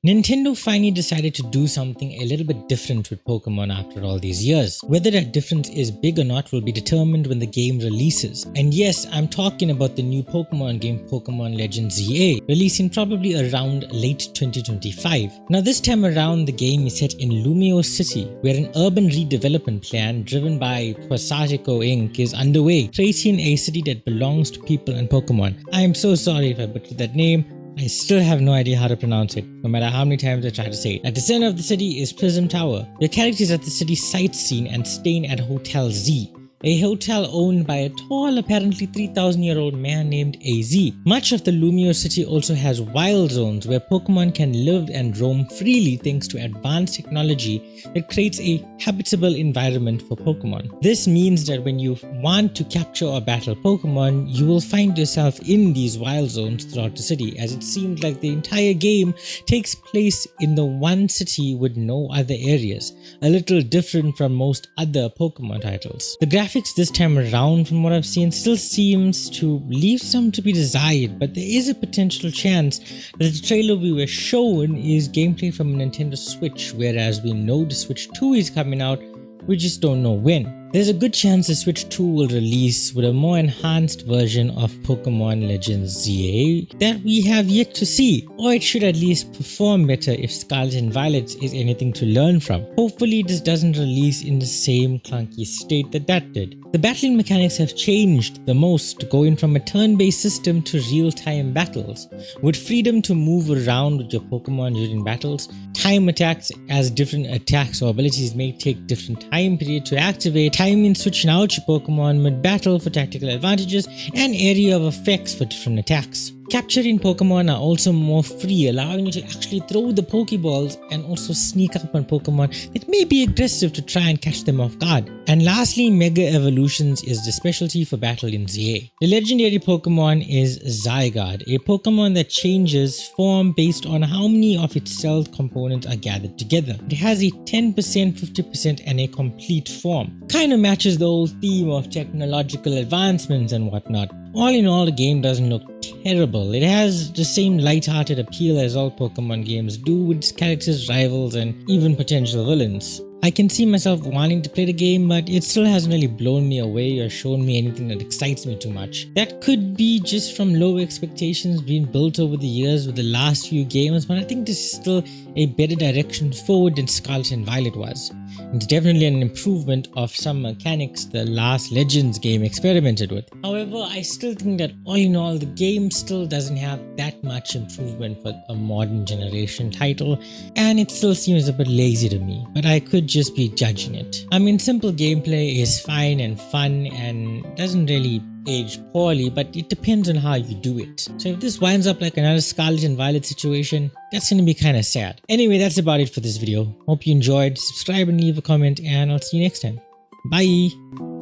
Nintendo finally decided to do something a little bit different with Pokemon after all these years. Whether that difference is big or not will be determined when the game releases. And yes, I'm talking about the new Pokemon game Pokemon Legends ZA, releasing probably around late 2025. Now this time around, the game is set in Lumio City, where an urban redevelopment plan driven by Pasajiko Inc. is underway, creating a city that belongs to people and Pokemon. I am so sorry if I butchered that name. I still have no idea how to pronounce it, no matter how many times I try to say it. At the center of the city is Prism Tower. Your characters at the city sightseeing and staying at Hotel Z, a hotel owned by a tall, apparently 3,000-year-old man named AZ. Much of the Lumio city also has wild zones where Pokemon can live and roam freely thanks to advanced technology that creates a habitable environment for Pokemon. This means that when you want to capture or battle Pokemon, you will find yourself in these wild zones throughout the city, as it seems like the entire game takes place in the one city with no other areas, a little different from most other Pokemon titles. The graphics this time around, from what I've seen, still seems to leave some to be desired, but there is a potential chance that the trailer we were shown is gameplay from a Nintendo Switch, whereas we know the Switch 2 is coming out, we just don't know when. There's a good chance the Switch 2 will release with a more enhanced version of Pokemon Legends ZA that we have yet to see, or it should at least perform better if Scarlet and Violet is anything to learn from. Hopefully this doesn't release in the same clunky state that did. The battling mechanics have changed the most, going from a turn-based system to real-time battles. With freedom to move around with your Pokemon during battles, time attacks, as different attacks or abilities may take different time period to activate, time in switching out your Pokemon mid-battle for tactical advantages, and area of effects for different attacks. Capturing Pokemon are also more free, allowing you to actually throw the Pokeballs and also sneak up on Pokemon that may be aggressive to try and catch them off guard. And lastly, Mega Evolutions is the specialty for battle in ZA. The legendary Pokemon is Zygarde, a Pokemon that changes form based on how many of its cell components are gathered together. It has a 10%, 50% and a complete form. Kind of matches the whole theme of technological advancements and whatnot. All in all, the game doesn't look terrible. It has the same light-hearted appeal as all Pokemon games do, with its characters, rivals and even potential villains. I can see myself wanting to play the game, but it still hasn't really blown me away or shown me anything that excites me too much. That could be just from low expectations being built over the years with the last few games, but I think this is still a better direction forward than Scarlet and Violet was. It's definitely an improvement of some mechanics the last Legends game experimented with. However, I still think that all in all, the game still doesn't have that much improvement for a modern generation title, and it still seems a bit lazy to me, but I could just be judging it. I mean, simple gameplay is fine and fun and doesn't really age poorly, but it depends on how you do it. So if this winds up like another Scarlet and Violet situation, that's gonna be kinda sad. Anyway, that's about it for this video. Hope you enjoyed. Subscribe and leave a comment, and I'll see you next time. Bye!